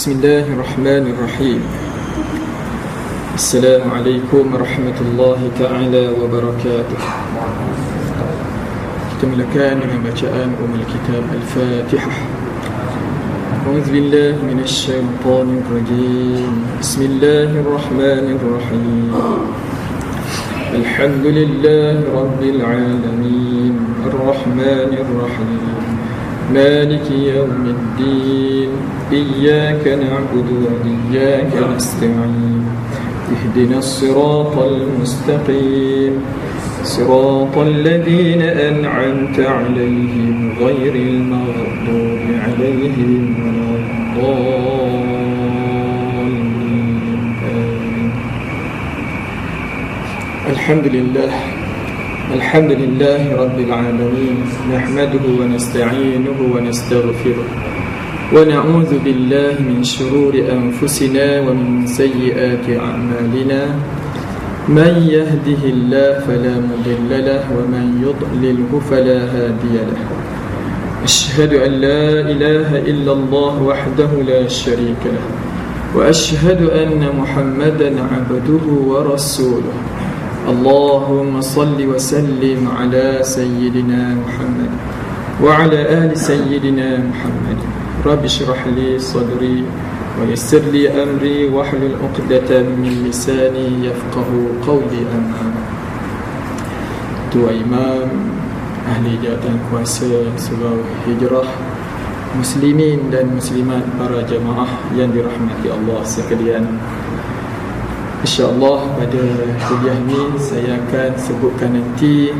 Bismillahirrahmanirrahim. Assalamualaikum warahmatullahi ta'ala wabarakatuh. Kita mulakan dengan bacaan Ummul Kitab Al-Fatihah. A'udzu billahi minasy syaithanir rajim. Bismillahirrahmanirrahim. Alhamdulillahi rabbil alamin. Ar-Rahmanir Rahim. مالك يوم الدين إياك نعبد وإياك نستعين اهدنا الصراط المستقيم صراط الذين أنعمت عليهم غير المغضوب عليهم ولا الضالين. الحمد لله رب العالمين نحمده ونستعينه ونستغفره ونعوذ بالله من شرور أنفسنا ومن سيئات أعمالنا من يهده الله فلا مضل له ومن يضلله فلا هادي له أشهد أن لا إله إلا الله وحده لا شريك له وأشهد أن محمدا عبده ورسوله اللهم صل وسلم على سيدنا محمد وعلى آل سيدنا محمد رب اشرح لي صدري ويسر لي أمري واحلل عقدة من لساني يفقه قولي. أما Tua Imam Ahli Jawatan Kuasa Surau Hijrah, Muslimin dan Muslimat, para jemaah yang dirahmati Allah sekalian, InsyaAllah pada kuliah ini saya akan sebutkan nanti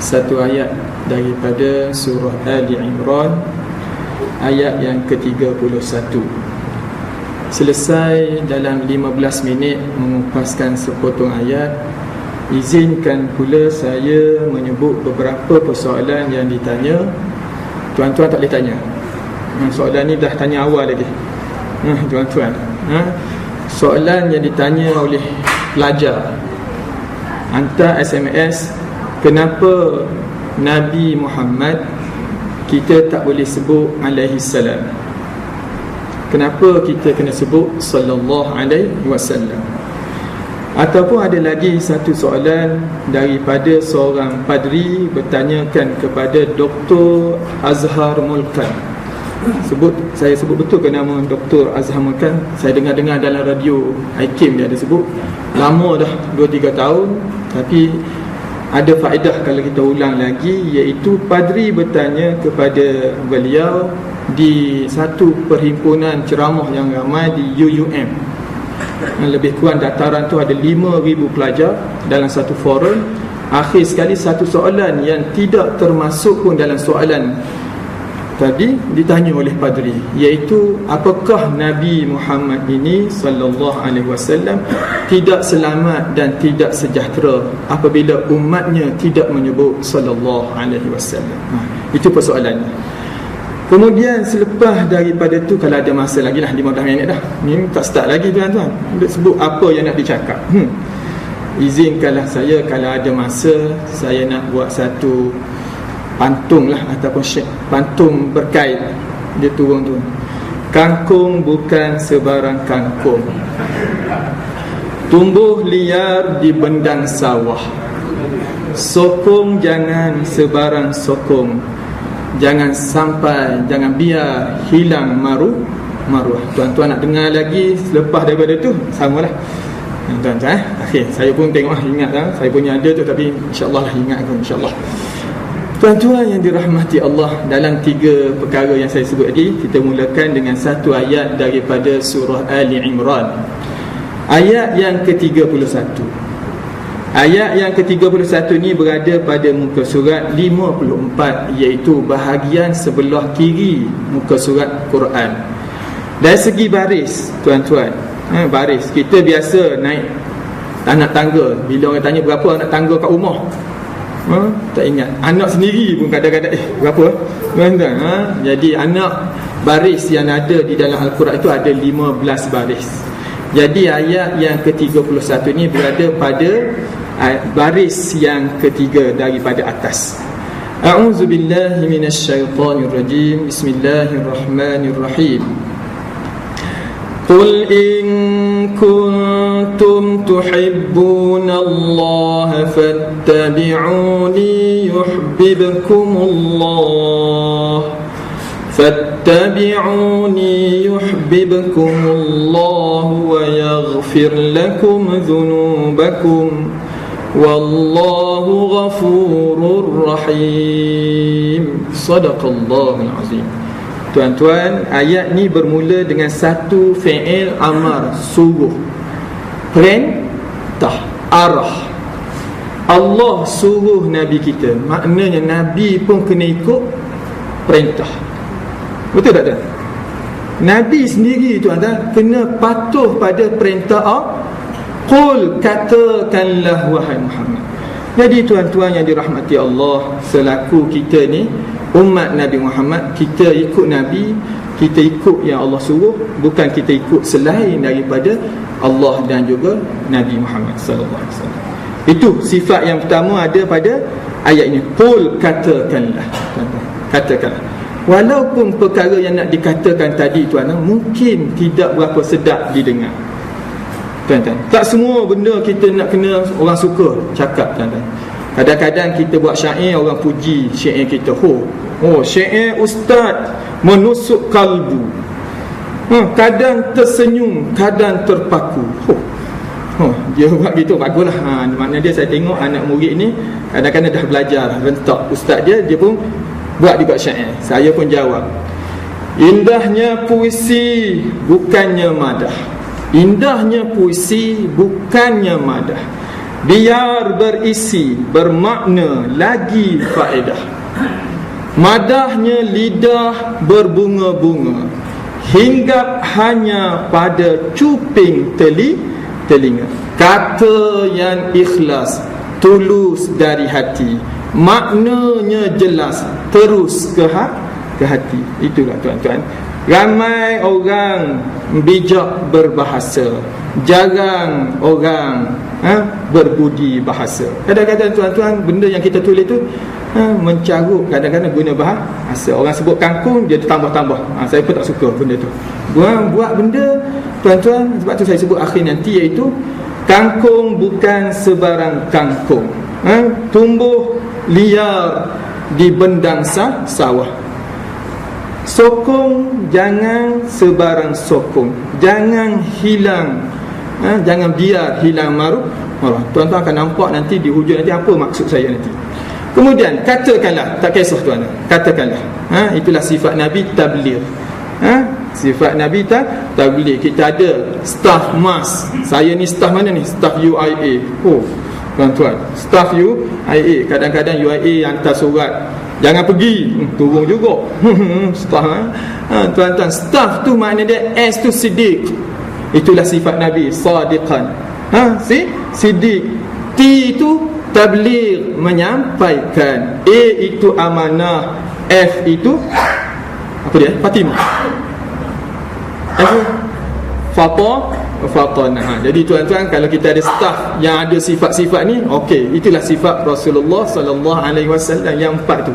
satu ayat daripada surah Ali Imran, ayat yang ke-31. Selesai dalam 15 minit mengupaskan sepotong ayat, izinkan pula saya menyebut beberapa persoalan yang ditanya. Tuan-tuan tak boleh tanya, soalan ni dah tanya awal lagi. Tuan-tuan, soalan yang ditanya oleh pelajar hantar SMS, kenapa Nabi Muhammad kita tak boleh sebut alaihi salam? Kenapa kita kena sebut sallallahu alaihi wasallam? Ataupun ada lagi satu soalan daripada seorang padri bertanyakan kepada Dr. Azhar Mulkan. Saya sebut betul ke nama Dr. Azhar Mulkan? Saya dengar-dengar dalam radio IKIM dia ada sebut. Lama dah, 2-3 tahun. Tapi ada faedah kalau kita ulang lagi, iaitu padri bertanya kepada beliau di satu perhimpunan ceramah yang ramai di UUM. Lebih kurang dataran tu ada 5,000 pelajar dalam satu forum. Akhir sekali satu soalan yang tidak termasuk pun dalam soalan tadi ditanya oleh padri, iaitu apakah Nabi Muhammad ini sallallahu alaihi wasallam tidak selamat dan tidak sejahtera apabila umatnya tidak menyebut sallallahu alaihi wasallam. Itu persoalannya. Kemudian selepas daripada tu, kalau ada masa lagi lah, 15 minit dah, ni tak start lagi tuan-tuan, untuk sebut apa yang nak dicakap. Izinkanlah saya kalau ada masa, saya nak buat satu pantun lah, ataupun pantun berkait. Dia turun tu, kangkung bukan sebarang kangkung, tumbuh liar di bendang sawah. Sokong jangan sebarang sokong, jangan biar hilang maruah. Tuan-tuan nak dengar lagi selepas daripada tu, samalah tuan-tuan. Akhir saya pun tengok ingat lah, saya punya ada tu, tapi insyaAllah lah ingat aku, insyaAllah. Tuan-tuan yang dirahmati Allah, dalam 3 perkara yang saya sebut tadi, kita mulakan dengan satu ayat daripada surah Ali Imran, ayat yang ke-31. Ayat yang ke-31 ni berada pada muka surat 54, iaitu bahagian sebelah kiri muka surat Quran. Dari segi baris, tuan-tuan, baris, kita biasa naik anak tangga, bila orang tanya berapa anak tangga kat rumah, tak ingat. Anak sendiri pun kadang-kadang berapa? Jadi anak baris yang ada di dalam Al-Quran itu ada 15 baris. Jadi ayat yang ke-31 ni berada pada baris yang ketiga daripada atas. A'udzu billahi minasy syaithanir rajim. Bismillahirrahmanirrahim. Qul in kuntum tuhibbunallaha fattabi'uni yuhibbukumullah فاتبعوني يحببكم الله ويغفر لكم ذنوبكم والله غفور رحيم. صدق الله العظيم. Tuan-tuan, ayat ni bermula dengan satu fi'il amar, suruh, perintah, arah. Allah suruh Nabi kita, maknanya Nabi pun kena ikut perintah. Betul tak tuan? Nabi sendiri tuan-tuan kena patuh pada perintah Allah. Qul, katakanlah wahai Muhammad. Jadi tuan-tuan yang dirahmati Allah, selaku kita ni umat Nabi Muhammad, kita ikut Nabi, kita ikut yang Allah suruh, bukan kita ikut selain daripada Allah dan juga Nabi Muhammad sallallahu alaihi wasallam. Itu sifat yang pertama ada pada ayat ini. Qul, katakanlah, tuan-tuan, katakanlah. Walaupun perkara yang nak dikatakan tadi tuan-tuan mungkin tidak berapa sedap didengar, tuan-tuan. Tak semua benda kita nak kena orang suka cakap, tuan-tuan. Kadang-kadang kita buat syair, orang puji syair kita. Syair ustaz menusuk kalbu. Kadang tersenyum, kadang terpaku. Dia buat gitu, baguslah. Maknanya dia, saya tengok anak murid ni kadang-kadang dah belajar rentak ustaz dia pun buat juga syair. Saya pun jawab, indahnya puisi bukannya madah, indahnya puisi bukannya madah, biar berisi bermakna lagi faedah. Madahnya lidah berbunga-bunga, hinggap hanya pada cuping telinga. Kata yang ikhlas, tulus dari hati, maknanya jelas, terus ke hati. Itulah tuan-tuan. Ramai orang bijak berbahasa, jarang orang berbudi bahasa. Kadang-kadang tuan-tuan, benda yang kita tulis tu mencarut, kadang-kadang guna bahasa. Orang sebut kangkung, dia tambah-tambah. Saya pun tak suka benda tu. Buat benda tuan-tuan, sebab tu saya sebut akhir nanti, iaitu kangkung bukan sebarang kangkung. Tumbuh liar di bendang sawah. Sokong jangan sebarang sokong, jangan hilang, jangan biar hilang marah. Tuan-tuan akan nampak nanti di hujung nanti apa maksud saya nanti. Kemudian katakanlah, tak kisah tuan, katakanlah. Itulah sifat Nabi, tabligh. Sifat Nabi tabligh. Kita ada staff MAS. Saya ni staff mana ni? Staff UIA. Tuan-tuan, staff UIA, kadang-kadang UIA hantar surat, jangan pergi, turun juga. Staff, tuan-tuan, staff tu makna dia, S tu siddiq. Itulah sifat Nabi, sadiqan. Siddiq. T tu tabligh, menyampaikan. A itu amanah. F itu apa dia? Fatimah. F Fatana. Jadi tuan-tuan, kalau kita ada staff yang ada sifat-sifat ni, okey, itulah sifat Rasulullah sallallahu alaihi wasallam yang empat tu.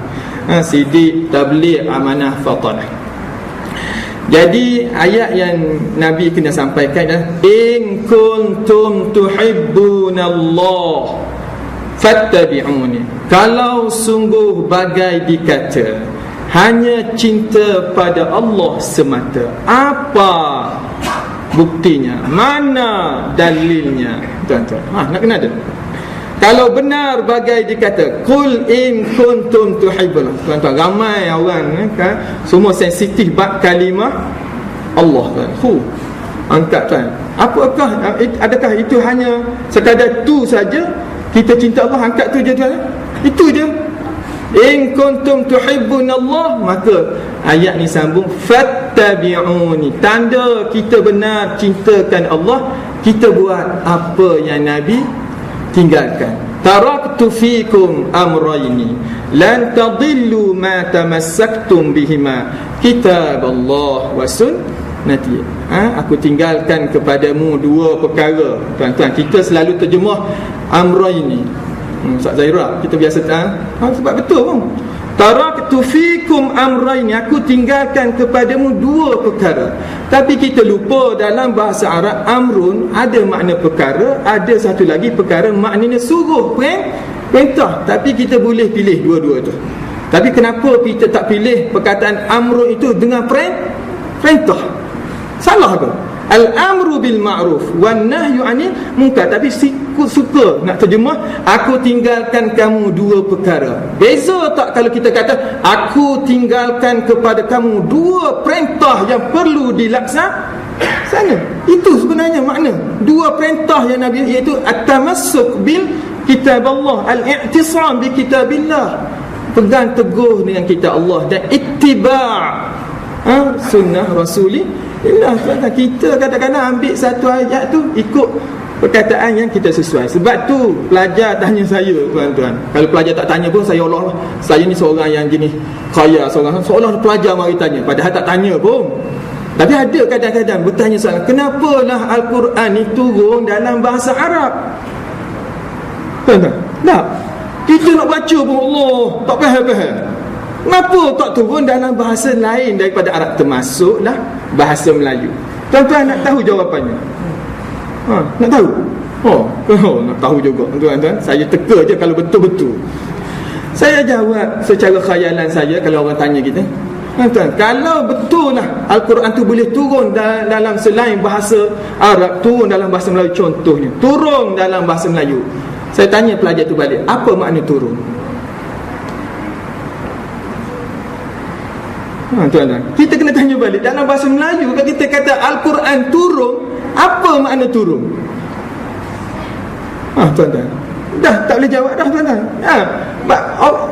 Siddiq, tabligh, amanah, fatana. Jadi ayat yang Nabi kena sampaikan adalah in kuntum tuhibbunallah fattabi'uni. Kalau sungguh bagai dikata hanya cinta pada Allah semata, apa buktinya? Mana dalilnya? Tuan-tuan, nak kena ada. Kalau benar bagai dikata qul in kuntum tuhibbun. Tuan-tuan, ramai orang kan semua sensitif bab kalimah Allah kan. Angkat tuan. Adakah itu hanya sekadar tu saja kita cinta Allah, angkat tu je tuan? Itu je. In kuntum tuhibbunallah, maka ayat ni sambung fattabi'uni. Tanda kita benar cintakan Allah, kita buat apa yang Nabi tinggalkan. Taraktu fikum amrayni lan tadillu ma tamassaktum bihima, kitab Allah wa sunnati. Aku tinggalkan kepadamu dua perkara. Tuan-tuan, kita selalu terjemah amrayni. Ustaz Zaira, kita biasa sebab betul pun. taraktu fikum amrayn, aku tinggalkan kepadamu dua perkara. Tapi kita lupa dalam bahasa Arab amrun ada makna perkara, ada satu lagi perkara maknanya suruh, perintah. Tapi kita boleh pilih dua-dua tu. Tapi kenapa kita tak pilih perkataan amrun itu dengan perintah? Salah ke? Al-amru bil ma'ruf wan nahyu 'anil munkar. Tapi suka nak terjemah aku tinggalkan kamu dua perkara. Beza tak kalau kita kata aku tinggalkan kepada kamu dua perintah yang perlu dilaksanakan? Itu sebenarnya makna dua perintah yang Nabi, iaitu at-tamassuk bil kitab Allah, al-i'tisam bi kitabillah, pegang teguh dengan kitab Allah, dan ittiba' sunnah Rasulillah. Kita kadang-kadang ambil satu ayat tu ikut perkataan yang kita sesuai. Sebab tu pelajar tanya saya, tuan-tuan, kalau pelajar tak tanya pun saya Allah, saya ni seorang yang jenis kaya, seolah pelajar mari tanya, padahal tak tanya pun. Tapi ada kadang-kadang bertanya soalan, kenapalah Al-Quran ni turun dalam bahasa Arab? Tuan-tuan, tak, kita nak baca pun Allah tak faham-faham. Kenapa tak turun dalam bahasa lain daripada Arab, termasuklah bahasa Melayu? Tuan-tuan nak tahu jawapannya? Nak tahu? Nak tahu juga, tuan-tuan. Saya teka je kalau betul-betul. Saya jawab secara khayalan saya kalau orang tanya kita. Tuan-tuan, kalau betul lah Al-Quran tu boleh turun dalam selain bahasa Arab, turun dalam bahasa Melayu contohnya, turun dalam bahasa Melayu, saya tanya pelajar tu balik, apa makna turun? Tuan-tuan, kita kena tanya balik dalam bahasa Melayu. Kalau kita kata Al-Quran turun, apa makna turun? Tuan-tuan, dah tak boleh jawab dah, tuan-tuan.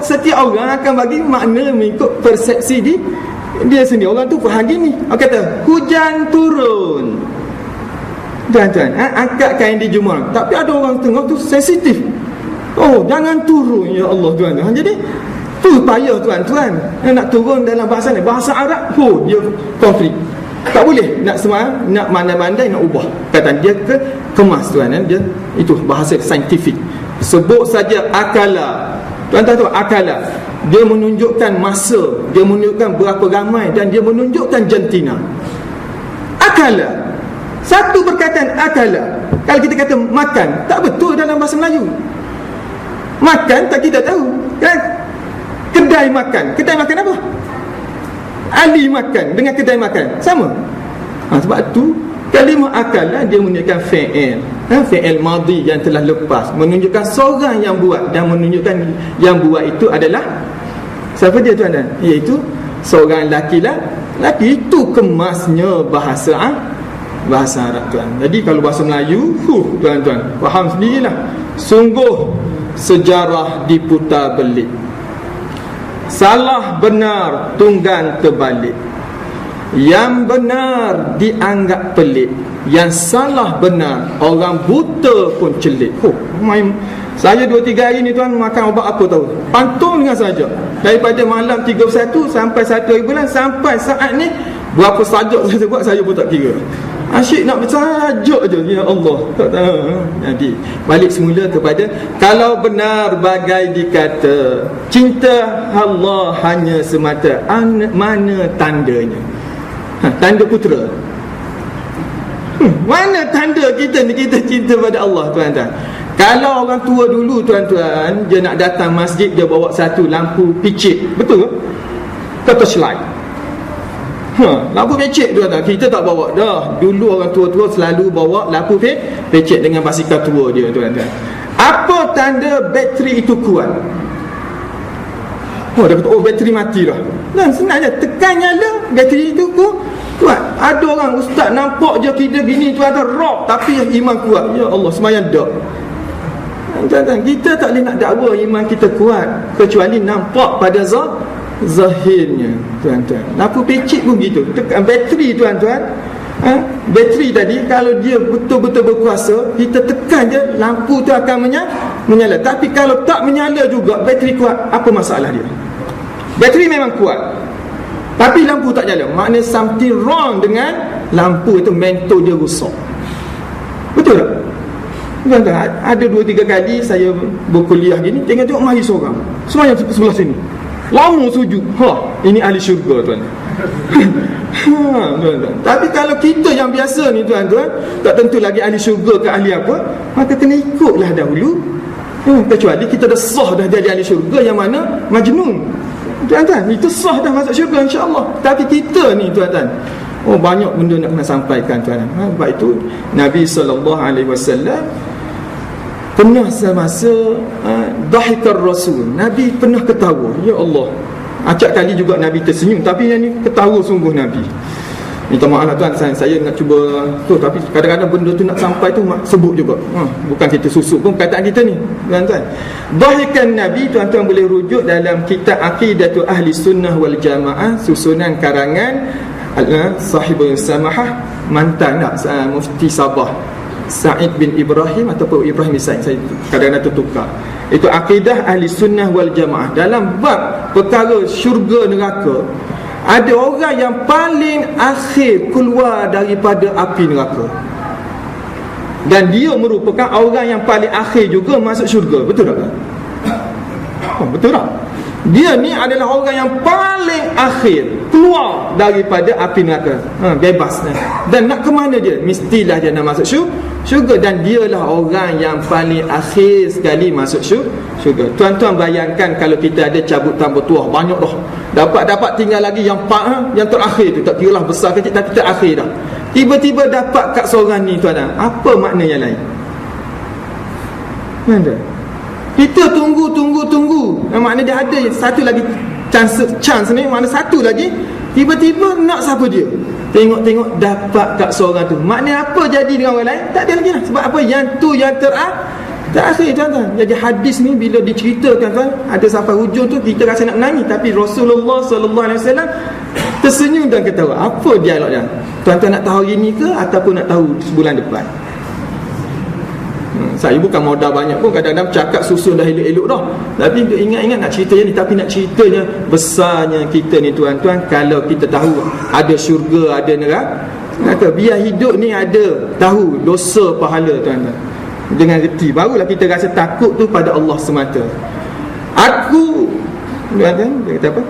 Setiap orang akan bagi makna mengikut persepsi dia sendiri. Orang tu faham gini, orang kata hujan turun, tuan-tuan, angkat kain di Jumaat. Tapi ada orang tengok tu sensitif, jangan turun, ya Allah, tuan-tuan. Jadi tu payah, tuan-tuan, nak turun dalam bahasa ni, bahasa Arab, dia konflik. Tak boleh nak semua nak mandai-mandai nak ubah. Kata dia kemas, tuan, dia itu bahasa saintifik. Sebut saja akala, tuan-tuan tahu akala, dia menunjukkan masa, dia menunjukkan berapa ramai, dan dia menunjukkan jantina. Akala, satu perkataan akala. Kalau kita kata makan, tak betul dalam bahasa Melayu. Makan tak, kita tahu kan? Kedai makan apa? Ali makan dengan kedai makan sama. Sebab tu kalimah akalah dia menunjukkan fi'il, fi'il madhi yang telah lepas, menunjukkan seorang yang buat, dan menunjukkan yang buat itu adalah siapa dia, tuan-tuan? Iaitu seorang lelaki. Itu kemasnya bahasa Arab, tuan. Jadi kalau bahasa Melayu, tuan-tuan faham sendirilah. Sungguh sejarah diputar belik, salah benar tunggang terbalik, yang benar dianggap pelik, yang salah benar orang buta pun celik. Saya 2-3 hari ni, tuan, makan ubat apa tahu? Pantun dengan saja. Daripada malam 31 sampai 1 hari bulan, sampai saat ni berapa sajak saya buat saya pun tak kira. Asyik nak bersajuk je, ya Allah, tak tahu. Jadi balik semula kepada, kalau benar bagai dikata cinta Allah hanya semata, mana tandanya? Tanda putera. Mana tanda kita cinta pada Allah, tuan-tuan? Kalau orang tua dulu, tuan-tuan, dia nak datang masjid, dia bawa satu lampu picit, betul ke? Torchlight. Lampu pecek, tuan-tuan, kita tak bawa dah. Dulu orang tua-tua selalu bawa lampu pecek dengan basikal tua dia, tuan-tuan. Apa tanda bateri itu kuat? Dia kata, bateri mati dah. Dan senangnya, tekan nyala, bateri itu kuat. Ada orang ustaz nampak je kita gini, tuan-tuan, rock, tapi iman kuat. Ya Allah, semayang tak. Tuan-tuan, kita tak boleh nak dakwa iman kita kuat kecuali nampak pada zahirnya, tuan-tuan. Lampu pecik pun gitu. Tekan bateri, tuan-tuan, bateri tadi kalau dia betul-betul berkuasa, kita tekan je, lampu tu akan menyala. Tapi kalau tak menyala juga, bateri kuat, apa masalah dia? Bateri memang kuat, tapi lampu tak nyala, maknanya something wrong dengan lampu itu, mentor dia rosak. Betul tak? Tuan-tuan, ada 2-3 kali saya berkuliah gini, tengok mari seorang semuanya sebelah sini, lama sujud. Ini ahli syurga tuan. Tuan-tuan. Tapi kalau kita yang biasa ni tuan-tuan, tak tentu lagi ahli syurga ke ahli apa, maka kena ikutlah dahulu. Kecuali kita dah sah dah jadi ahli syurga, yang mana majnun. Tuan-tuan, itu sah dah masuk syurga insya-Allah. Tapi kita ni tuan-tuan, banyak benda nak kena sampaikan tuan-tuan. Sebab itu Nabi SAW pernah semasa dahikar Rasul, Nabi pernah ketawa. Ya Allah, acap kali juga Nabi tersenyum, tapi yang ni ketawa sungguh Nabi. Minta maaf lah tuan, saya nak cuba tu, tapi kadang-kadang benda tu nak sampai tu sebut juga. Bukan kita susuk pun perkataan kita ni tuan-tuan. Dahikan Nabi tuan-tuan boleh rujuk dalam kitab Aqidatu Ahli Sunnah wal Jamaah, susunan karangan Sahibul Samahah, mantan Mufti Sabah Sa'id bin Ibrahim ataupun Ibrahim bin Sa'id, saya kadang-kadang tertukar. Itu Aqidah Ahli Sunnah wal Jamaah. Dalam bab perkara syurga neraka, ada orang yang paling akhir keluar daripada api neraka, dan dia merupakan orang yang paling akhir juga masuk syurga. Betul tak? Betul tak? Dia ni adalah orang yang paling akhir keluar daripada api neraka, bebas. Dan nak ke mana dia? Mestilah dia nak masuk syurga. Dan dialah orang yang paling akhir sekali masuk syurga. Tuan-tuan bayangkan kalau kita ada cabutan bertuah banyak dah, dapat tinggal lagi yang terakhir tu, tak kira lah besar kecil, tapi terakhir dah. Tiba-tiba dapat kat seorang ni tuan-tuan, apa makna yang lain? Mana? Kita tunggu. Makna dia ada satu lagi chance ni, makna satu lagi. Tiba-tiba nak siapa dia? Tengok dapat kat seorang tu. Makna apa jadi dengan orang lain? Tak ada lagi lah. Sebab apa? Yang tu yang terakhir tuan-tuan. Jadi hadis ni bila diceritakan tuan, ada sampai hujung tu kita rasa nak menangis, tapi Rasulullah SAW tersenyum dan ketawa. Apa dialog dia? Tuan-tuan nak tahu hari ni ke ataupun nak tahu sebulan depan? Saya bukan modal banyak pun, kadang-kadang cakap susun dah elok-elok dah, tapi ingat-ingat nak cerita ni. Tapi nak ceritanya besarnya kita ni tuan-tuan, kalau kita tahu ada syurga, ada neraka, biar hidup ni ada tahu dosa pahala tuan-tuan, dengan reti, barulah kita rasa takut tu pada Allah semata. Aku tuan-tuan, dia kata apa?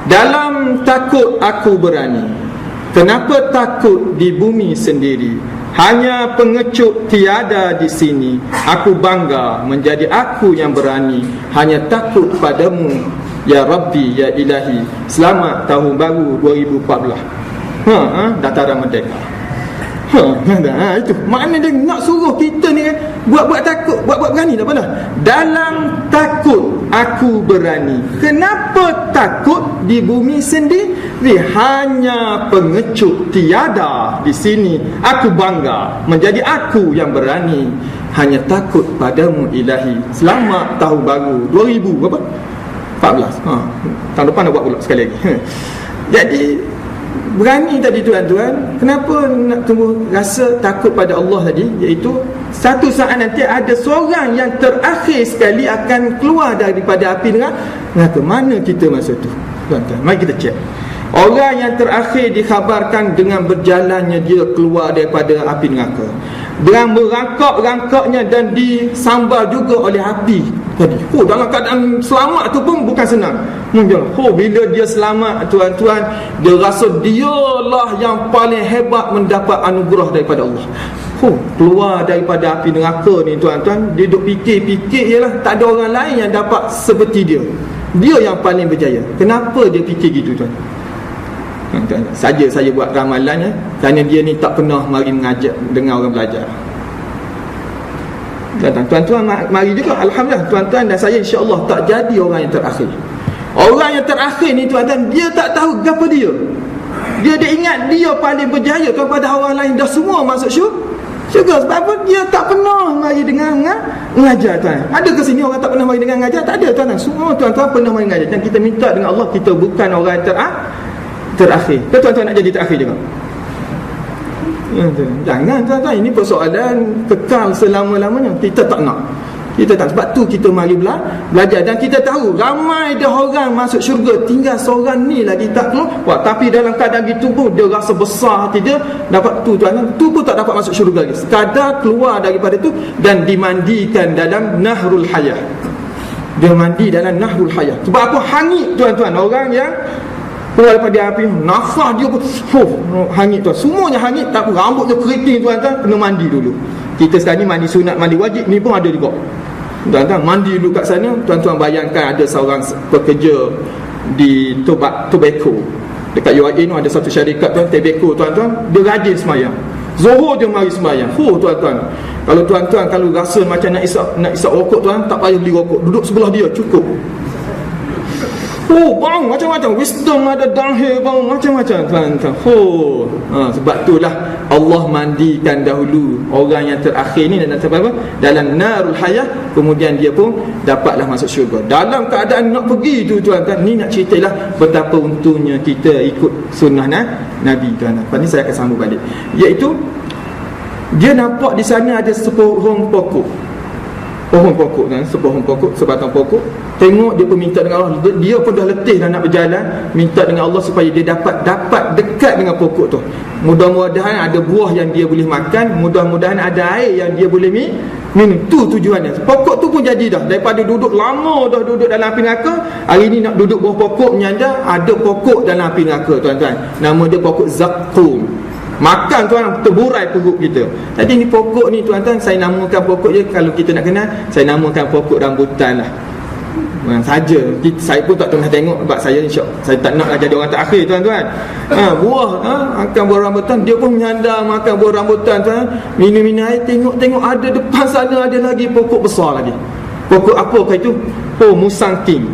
Dalam takut aku berani. Kenapa takut di bumi sendiri? Hanya pengecut tiada di sini. Aku bangga menjadi aku yang berani. Hanya takut padamu ya Rabbi ya Ilahi. Selamat tahun baru 2014. Dataran merdeka. Itu makna dia nak suruh kita ni buat takut, buat berani. Tak apa. Dalam takut aku berani. Kenapa takut di bumi sendiri? Hanya pengecut tiada di sini. Aku bangga menjadi aku yang berani. Hanya takut padamu Ilahi. Selamat tahun baru 2014. Tahun depan nak buat pula sekali lagi. Jadi berani tadi tuan-tuan, kenapa nak tunggu rasa takut pada Allah tadi? Iaitu satu saat nanti ada seorang yang terakhir sekali akan keluar daripada api neraka. Mana kita masa tu tuan-tuan? Mari kita cek. Orang yang terakhir dikhabarkan dengan berjalannya dia keluar daripada api neraka, dengan merangkak-rangkaknya dan disambar juga oleh api tadi. Dalam keadaan selamat tu pun bukan senang. Bila dia selamat tuan-tuan, dia rasa dialah yang paling hebat mendapat anugerah daripada Allah. Keluar daripada api neraka ni tuan-tuan, dia duk fikir ialah tak ada orang lain yang dapat seperti dia. Dia yang paling berjaya. Kenapa dia fikir gitu tuan? Saja saya buat ramalan kerana dia ni tak pernah mari mengajar dengan orang belajar. Tuan-tuan mari juga, alhamdulillah tuan-tuan dan saya insya-Allah tak jadi orang yang terakhir. Orang yang terakhir ni tuan-tuan, dia tak tahu apa dia. Dia ingat dia paling berjaya kepada orang lain dah semua masuk syurga. Sebab apa? Dia tak pernah mari dengan mengajar tuan. Ada ke sini orang tak pernah mari dengan mengajar? Tak ada tuan-tuan. Semua tuan-tuan pernah mari mengajar. Dan kita minta dengan Allah kita bukan orang yang terakhir. Tuan-tuan nak jadi terakhir juga? Jangan tuan-tuan. Ini persoalan kekal selama-lamanya. Kita tak nak. Sebab tu kita mari belajar. Dan kita tahu ramai dah orang masuk syurga, tinggal seorang ni lagi tak keluar. Tapi dalam keadaan gitu pun dia rasa besar hati dia. Dapat tu tuan-tuan, tu pun tak dapat masuk syurga lagi. Sekadar keluar daripada tu dan dimandikan dalam Nahrul Hayah. Dia mandi dalam nahrul hayah. Sebab apa? Hangit tuan-tuan. Orang yang keluar daripada api, nafas dia pun hangit tuan. Semuanya hangit. Tak apa, rambutnya keriting tuan-tuan. Kena mandi dulu. Kita sekarang ni mandi sunat, mandi wajib, ni pun ada juga. Tuan-tuan mandi dulu kat sana. Tuan-tuan bayangkan ada seorang pekerja di tobacco dekat UAE ni, ada satu syarikat tuan, tobacco tuan-tuan. Dia rajin semayang. Zuhur dia mari semayang. Tuan-tuan, kalau tuan-tuan kalau rasa macam nak isap rokok tuan, tak payah beli rokok, duduk sebelah dia cukup. Bang macam-macam, wisdom ada, downhill bang macam-macam tuan-tuan. Sebab itulah Allah mandikan dahulu orang yang terakhir ni dalam narul hayah, kemudian dia pun dapatlah masuk syurga. Dalam keadaan nak pergi tu tuan-tuan, ni nak ceritalah betapa untungnya kita ikut sunnah Nabi tuan-tuan. Lepas ni saya akan sambung balik, iaitu dia nampak di sana ada sepohong pokok kan, sepohong pokok, sebatang pokok. Tengok dia pun minta dengan Allah. Dia pun dah letih dah nak berjalan, minta dengan Allah supaya dia dapat dekat dengan pokok tu. Mudah-mudahan ada buah yang dia boleh makan, mudah-mudahan ada air yang dia boleh minum. Tu tujuannya. Pokok tu pun jadi dah. Daripada duduk lama dah duduk dalam api neraka, hari ni nak duduk bawah pokok, menyandar ada pokok dalam api neraka tuan-tuan. Nama dia pokok zaqqum. Makan tuan, terburai perut kita. Jadi ni pokok ni tuan-tuan, saya namakan pokok je, kalau kita nak kenal, saya namakan pokok rambutan lah. Saja. Saya pun tak pernah tengok, sebab saya saya tak naklah jadi orang terakhir tuan-tuan. Buah makan buah rambutan, dia pun menyandar makan buah rambutan tuan. Minum air, tengok ada depan sana ada lagi pokok besar lagi. Pokok apakah itu? Musang king.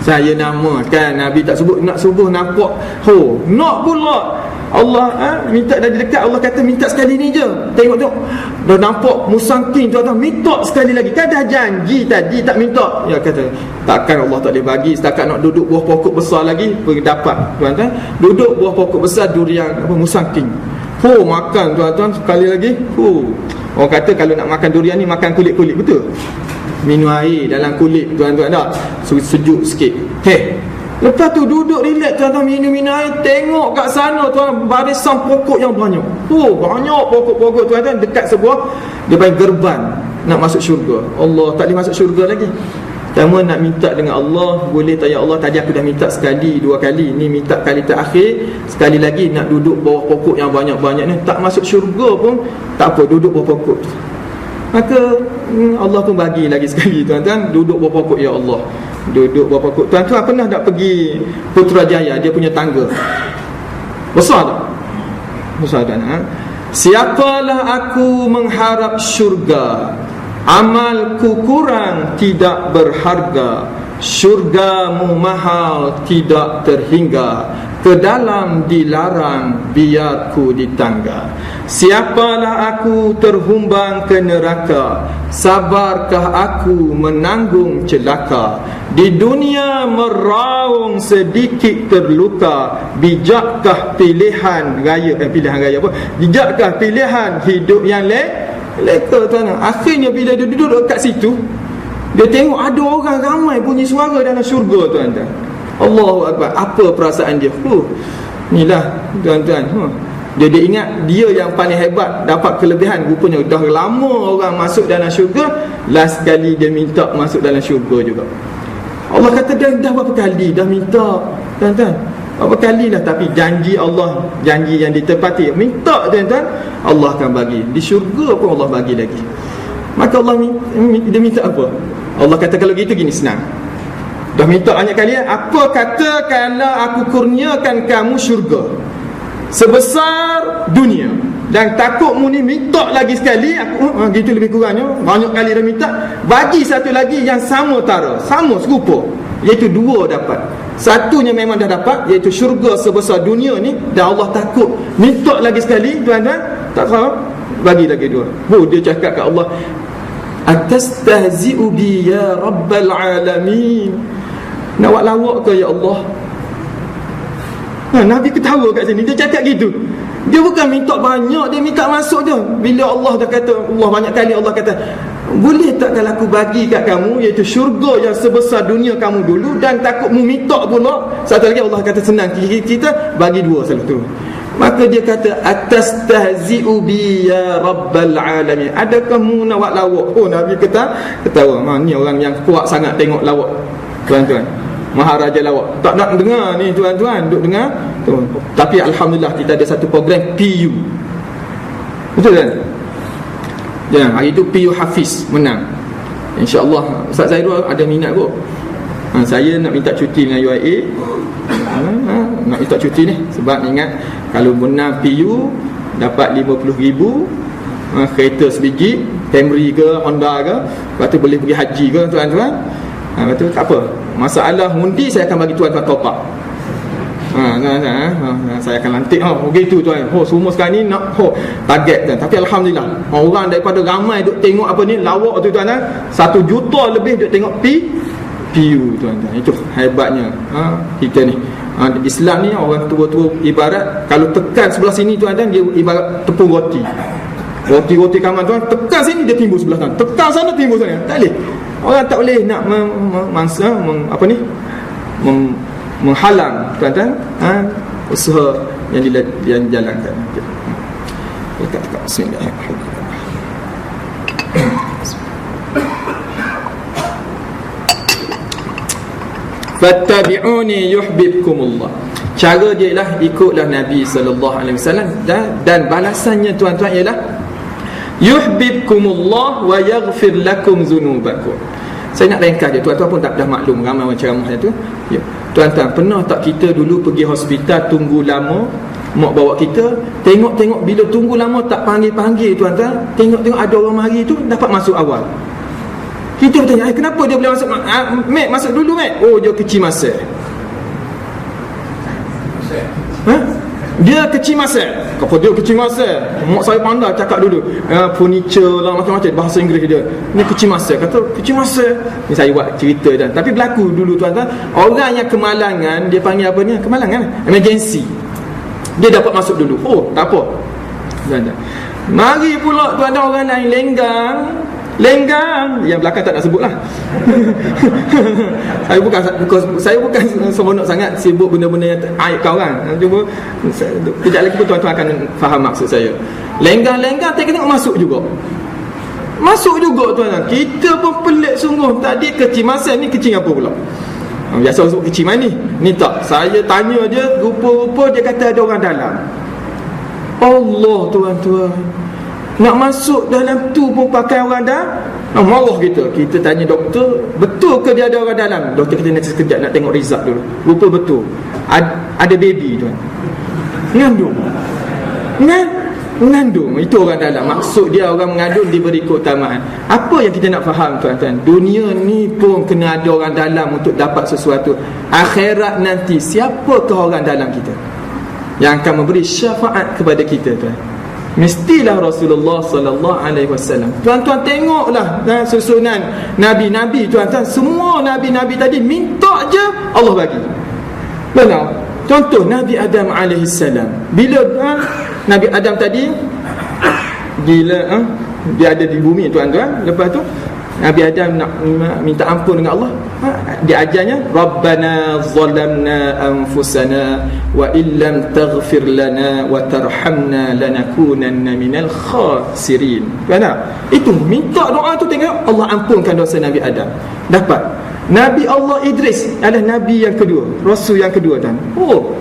Saya namakan, Nabi tak sebut, nak subuh nampak. Nak pula Allah minta dari dekat. Allah kata minta sekali ni je. Tengok dah nampak musang king tuan-tuan, minta sekali lagi. Kan dah janji tadi tak minta. Ya kata takkan Allah tak boleh bagi. Setakat nak duduk buah pokok besar lagi dapat tuan-tuan. Duduk buah pokok besar durian musang king. Makan tuan-tuan sekali lagi. Orang kata kalau nak makan durian ni makan kulit-kulit, betul? Minum air dalam kulit tuan-tuan dah sejuk sikit. Lepas tu duduk relax tuan-tuan, minum air. Tengok kat sana tuan, barisan pokok yang banyak. Banyak pokok-pokok tuan-tuan dekat sebuah dia panggil gerban nak masuk syurga. Allah tak boleh masuk syurga lagi. Pertama nak minta dengan Allah, boleh tak ya Allah, tadi aku dah minta sekali, dua kali, ni minta kali terakhir, sekali lagi nak duduk bawah pokok yang banyak-banyak ni, tak masuk syurga pun tak apa, duduk bawah pokok tu. Maka Allah pun bagi lagi sekali tuan-tuan, duduk bawah pokok ya Allah. Duduk bawah pokok. Tuan-tuan pernah tak pergi Putrajaya, dia punya tangga besar tak? Besar tak? Siapalah aku mengharap syurga, amalku kurang tidak berharga, syurgamu mahal tidak terhingga, ke dalam dilarang biarku di tangga. Siapalah aku terhumbang ke neraka, sabarkah aku menanggung celaka, di dunia meraung sedikit terluka, bijakkah pilihan raya bijakkah pilihan hidup yang leka tuan. Akhirnya bila dia duduk kat situ, dia tengok ada orang ramai bunyi suara dalam syurga tuan-tuan. Allahu Akbar. Apa perasaan dia? Inilah tuan-tuan, dia ingat dia yang paling hebat, dapat kelebihan. Rupanya dah lama orang masuk dalam syurga, last kali dia minta masuk dalam syurga juga. Allah kata dah berapa kali dah minta tuan-tuan, berapa kali lah, tapi janji Allah, janji yang ditepati. Minta tuan-tuan, Allah akan bagi. Di syurga pun Allah bagi lagi. Maka Allah dia minta apa? Allah kata kalau gitu gini, senang. Dah minta banyak kali, apa kata kalau aku kurniakan kamu syurga sebesar dunia, dan takutmu ni minta lagi sekali, aku gitu lebih kurangnya, banyak kali dah minta, bagi satu lagi yang sama tara, sama serupa, iaitu dua dapat. Satunya memang dah dapat, iaitu syurga sebesar dunia ni, dan Allah takut minta lagi sekali tuan-tuan, tak tahu, bagi lagi dua. Dia cakap kat Allah, atastahzi'u bi ya rabbal alamin, nak buat lawak ke ya Allah? Nabi ketawa kat sini, dia cakap gitu. Dia bukan minta banyak, dia minta masuk je. Bila Allah dah kata, Allah banyak kali Allah kata, boleh tak kalau aku bagi kat kamu, iaitu syurga yang sebesar dunia kamu dulu, dan takutmu minta pula. Satu lagi Allah kata senang, kita bagi dua selalu tu. Maka dia kata, atastahzi'u bi ya rabbal alamin. Adakah mu nak buat lawak? Oh, Nabi ketawa. Ni orang yang kuat sangat tengok lawak, tuan-tuan. Maharaja lawak. Tak nak dengar ni, tuan-tuan. Duk dengar. Tapi alhamdulillah kita ada satu program PU. Betul kan? Jangan, hari tu PU Hafiz menang. InsyaAllah Ustaz Zairul ada minat kot. Saya nak minta cuti dengan UIA. Nak minta cuti ni sebab ingat kalau menang PU dapat 50,000 kereta sebiji, Camry ke Honda ke, lepas tu boleh pergi haji ke, tuan-tuan. Lepas tu tak apa, masalah undi saya akan bagi tuan-tuan top up. Saya akan lantik begitu tuan. Semua sekarang ni nak target kan. Tapi alhamdulillah orang daripada ramai duk tengok apa ni lawak tu tuan-tuan, 1 juta lebih duk tengok PU tuan-tuan. Itu hebatnya kita ni. Islam ni orang tua-tua ibarat kalau tekan sebelah sini tuan-tuan, dia ibarat tepung roti. Roti kaman tuan, tekan sini dia timbul sebelah sana, tekan sana timbul sana. Tak boleh. Orang tak boleh nak menghalang tuan-tuan usaha yang dijalankan. Kita bismillahirrahmanirrahim. Fattabi'uni yuhibbukumullah. Cara dia ialah ikutlah Nabi sallallahu alaihi wasallam, dan balasannya tuan-tuan ialah yuhibbukumullah wa yaghfir lakum dzunubakum. Saya nak ringkas dia, tuan-tuan pun tak dah maklum ramai orang ceramah tu. Ya. Tuan-tuan, pernah tak kita dulu pergi hospital tunggu lama, mak bawa kita, tengok-tengok bila tunggu lama tak panggil-panggil tuan-tuan, tengok-tengok ada orang mari tu dapat masuk awal. Kita bertanya, kenapa dia boleh masuk? Mek, masuk dulu Mek. Oh, dia kecil masa. Dia kecil masa. Kenapa dia kecil masa? Mak saya pandai cakap dulu. Furniture lah, macam-macam bahasa Inggeris dia. Ni kecil masa. Kata kecil masa. Ni saya buat cerita dah. Tapi berlaku dulu tuan-tuan. Orang yang kemalangan, dia panggil apa ni? Kemalangan, emergency. Dia dapat masuk dulu. Oh, tak apa. Tuan-tuan. Mari pula tuan-tuan orang lain lenggang, yang belakang tak nak sebut lah. Saya bukan seronok sangat sibuk benda-benda yang aibkan orang. Cuma kejap lagi pun tuan-tuan akan faham maksud saya. Lenggang-lenggang tengok masuk juga tuan-tuan. Kita pun pelik sungguh. Tadi kecil masa, ni kecil apa pula? Biasa sebut kecil mana ni tak. Saya tanya dia, rupa-rupa dia kata ada orang dalam. Allah tuan-tuan, nak masuk dalam tu pun pakai orang dah. Marah kita. Kita tanya doktor, betul ke dia ada orang dalam? Doktor kita nanti sekejap nak tengok result dulu. Rupa betul. Ada baby tuan. Mengandung. Itu orang dalam. Maksud dia orang mengandung diberi keutamaan. Apa yang kita nak faham tuan-tuan? Dunia ni pun kena ada orang dalam untuk dapat sesuatu. Akhirat nanti siapakah orang dalam kita yang akan memberi syafaat kepada kita tuan? Mestilah Rasulullah sallallahu alaihi wasallam. Tuan-tuan tengoklah susunan nabi-nabi tuan-tuan. Semua nabi-nabi tadi minta je Allah bagi. Benar. Contoh Nabi Adam alaihi salam. Bila Nabi Adam tadi dia ada di bumi tuan-tuan, lepas tu Nabi Adam nak minta ampun dengan Allah. Dia ajarnya, Rabbana zalamna anfusana wa illam taghfir lana wa tarhamna lanakunanna minal khasirin. Benar? Itu minta doa tu, tengok Allah ampunkan dosa Nabi Adam. Dapat. Nabi Allah Idris adalah Nabi yang kedua, Rasul yang kedua tuan. Oh,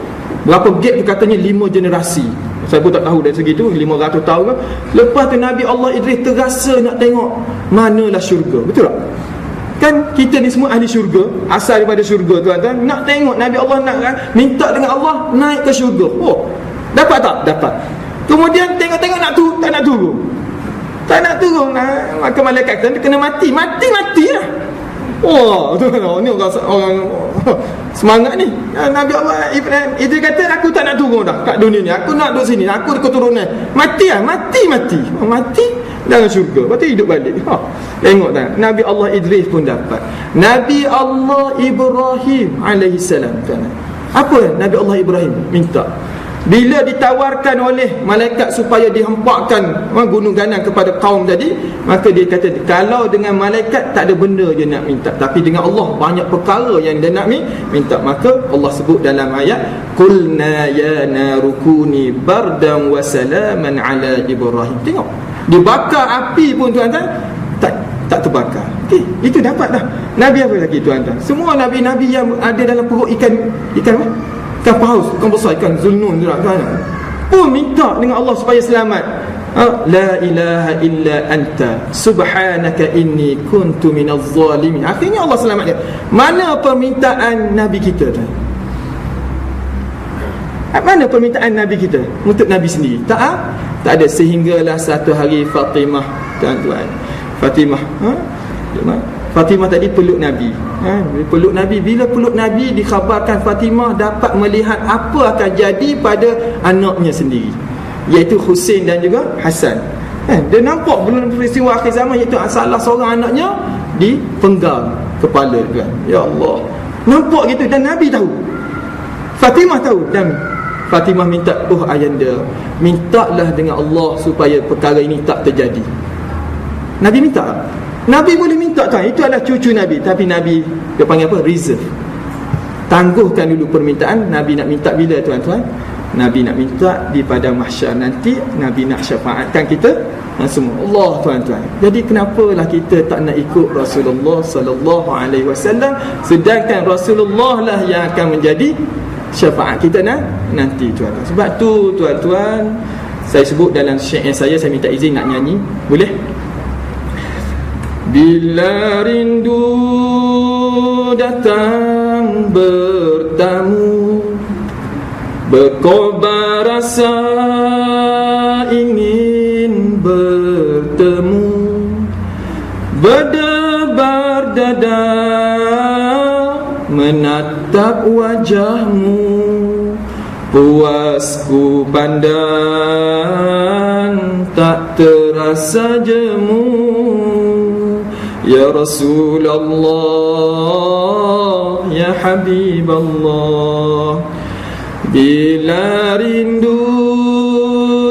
berapa gap tu katanya 5 generasi. Saya pun tak tahu dari segi tu 500 tahun ke. Lepas tu Nabi Allah Idris terasa nak tengok manalah syurga. Betul tak? Kan kita ni semua ahli syurga, asal daripada syurga tuan-tuan. Nak tengok Nabi Allah nak minta dengan Allah naik ke syurga. Oh, dapat tak? Dapat. Kemudian tengok-tengok tak nak turun. Tak nak turun. Maka malaikat kena mati lah. Oh, tuan-tuan, ni orang semangat ni. Nabi Allah Ibrahim itu kata, aku tak nak turun dah kat dunia ni. Aku nak duduk sini. Aku keturunan. Mati dalam syurga. Lepas tu hidup balik. Tengok tak? Nabi Allah Idris pun dapat. Nabi Allah Ibrahim alaihi salam. Apa Nabi Allah Ibrahim minta? Bila ditawarkan oleh malaikat supaya dihempakkan gunung ganang kepada kaum tadi, maka dia kata, kalau dengan malaikat tak ada benda dia nak minta, tapi dengan Allah banyak perkara yang dia nak minta. Maka Allah sebut dalam ayat, qulna ya narukuni bardan wa salaman ala Ibrahim. Tengok, dibakar api pun tuan-tuan tak terbakar. Okey, itu dapat dah. Nabi apa lagi tuan-tuan? Semua nabi-nabi yang ada dalam perut ikan paus, ikan besar, ikan zulnun tuan-tuan, pun minta dengan Allah supaya selamat. La ilaha illa anta subhanaka inni kuntu minaz zalimin. Akhirnya Allah selamat dia. Mana permintaan Nabi kita tuan? Mana permintaan Nabi kita untuk Nabi sendiri? Tak ada. Sehinggalah satu hari Fatimah tuan-tuan, Fatimah tadi peluk Nabi. Peluk Nabi. Bila peluk Nabi, dikhabarkan Fatimah dapat melihat apa akan jadi pada anaknya sendiri, iaitu Husain dan juga Hasan. Dia nampak belum peristiwa akhir zaman, iaitu salah seorang anaknya dipenggal kepala kan. Ya Allah, nampak gitu. Dan Nabi tahu, Fatimah tahu, dan Fatimah minta, ayanda, mintalah dengan Allah supaya perkara ini tak terjadi. Nabi minta. Nabi boleh minta tuan, itu adalah cucu Nabi. Tapi Nabi, dia panggil apa? Reserve. Tangguhkan dulu permintaan. Nabi nak minta bila tuan-tuan? Nabi nak minta di pada mahsyar nanti. Nabi nak syafaatkan kita semua, Allah tuan-tuan. Jadi kenapalah kita tak nak ikut Rasulullah sallallahu alaihi wasallam, sedangkan Rasulullah lah yang akan menjadi syafaat kita nanti tuan-tuan. Sebab tu tuan-tuan, saya sebut dalam syair saya minta izin nak nyanyi, boleh? Bila rindu datang bertamu, berkobar rasa ingin bertemu, berdebar dada menatap wajahmu, puasku pandang tak terasa jemu. Ya Rasulullah, ya Habiballah, bila rindu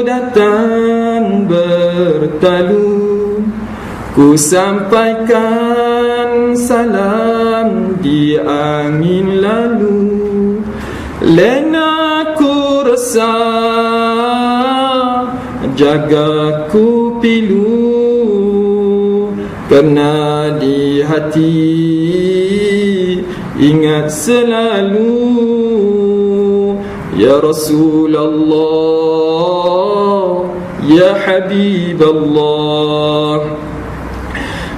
datang bertalu, ku sampaikan salam di angin lalu. Lena ku resah, jaga ku pilu, kerana di hati ingat selalu. Ya Rasulullah, ya Habiballah,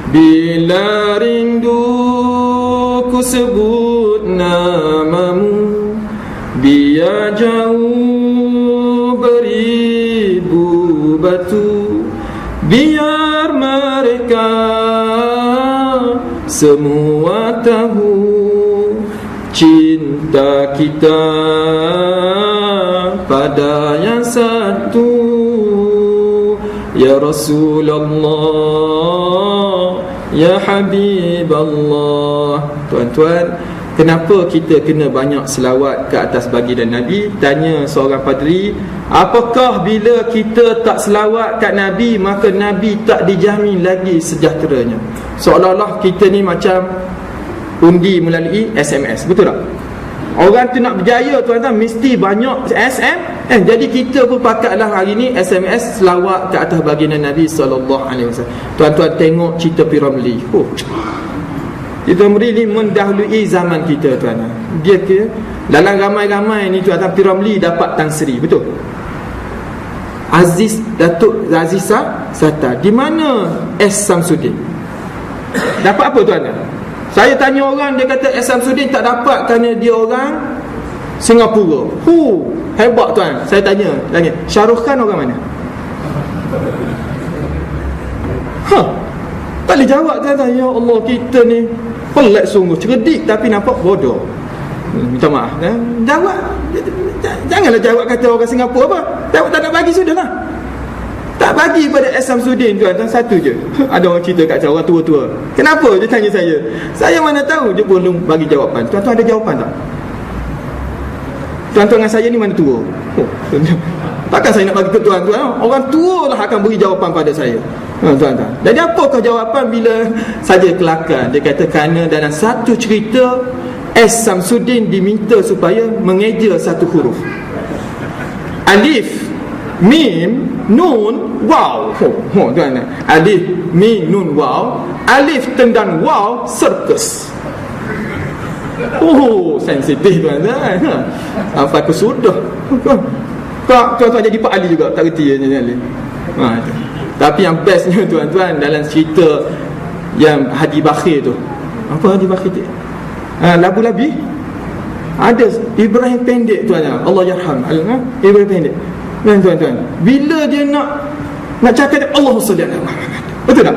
bila rindu ku sebut namamu, biar jauh beribu batu, biar mereka semua tahu cinta kita pada yang satu. Ya Rasulullah, ya Habiballah. Tuan-tuan, kenapa kita kena banyak selawat ke atas baginda Nabi? Tanya seorang padri, apakah bila kita tak selawat kat Nabi, maka Nabi tak dijamin lagi sejahteranya? Seolah-olah kita ni macam undi melalui SMS, betul tak? Orang tu nak berjaya tuan-tuan, mesti banyak SMS. Jadi kita pun pakatlah hari ni SMS selawat ke atas baginda Nabi SAW. Tuan-tuan tengok cerita Piramli. Piramli ni mendahului zaman kita tuan-tuan. Dia ke dalam ramai-ramai ni tuan-tuan, Piramli dapat Tan Sri, betul? Datuk Azizah Sata. Di mana S. Samsudin? Dapat apa tuan-tuan? Saya tanya orang, dia kata S. Samsudin tak dapat kerana dia orang Singapura. Hebat tuan. Saya tanya lagi, Shahrukh Khan orang mana? Tak boleh jawab tuan-tuan. Ya Allah, kita ni pelik sungguh, cerdik tapi nampak bodoh. Minta maaf, jawab. Janganlah jawab kata orang Singapura apa. Jawab tak nak bagi, sudahlah. Tak bagi pada S. Samsudin tuan-tuan, satu je. Ada orang cerita kat saya, orang tua-tua. Kenapa? Dia tanya saya. Saya mana tahu, dia belum bagi jawapan. Tuan-tuan ada jawapan tak? tuan-tuan dengan saya ni mana tua? Takkan saya nak bagi ke tuan-tuan? Orang tua lah akan beri jawapan pada saya. Tuan-tuan. Jadi apakah jawapan bila saja kelakar? Dia kata kerana dalam satu cerita S. Samsudin diminta supaya mengeja satu huruf. Alif, Mim, Nun, Waw. Tuan-tuan. Alif, Mim, Nun, Waw. Alif tendang Waw, sirkus. Sensitif tuan-tuan. Sampai ke sudah. Tuan-tuan jadi Pak Ali juga, tak reti je Ali. Tapi yang bestnya tuan-tuan dalam cerita yang Hadi Bakhir tu. Apa Hadi Bakhir tu? Labu-labi. Ada Ibrahim pendek tuan-tuan. Allah yarham. Ibrahim pendek. Tuan-tuan, bila dia nak cakap Allahumma salli ala Muhammad. Betul tak?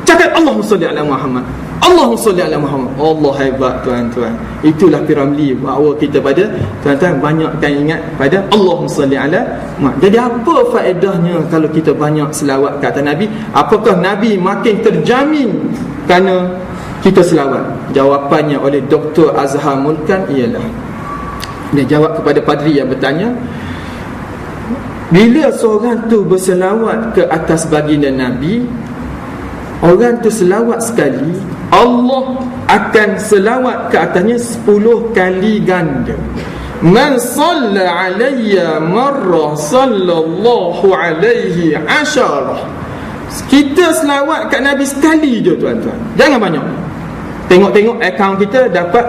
Cakap Allahumma salli ala Muhammad. Allahumma salli ala Muhammad. Allah hebat tuan-tuan. Itulah Piramli bahawa kita pada tuan-tuan banyakkan ingat pada Allahumma salli ala Muhammad. Jadi apa faedahnya kalau kita banyak selawat ke atas Nabi? Apakah Nabi makin terjamin kerana kita selawat? Jawapannya oleh Dr. Azhar Mulkan ialah, dia jawab kepada padri yang bertanya, bila seorang tu berselawat ke atas baginda Nabi, orang tu selawat sekali, Allah akan selawat ke atasnya 10 kali ganda. Man salla alayya marrah sallallahu alaihi asyarah. Kita selawat kat Nabi sekali je tuan-tuan, jangan banyak. Tengok-tengok akaun kita dapat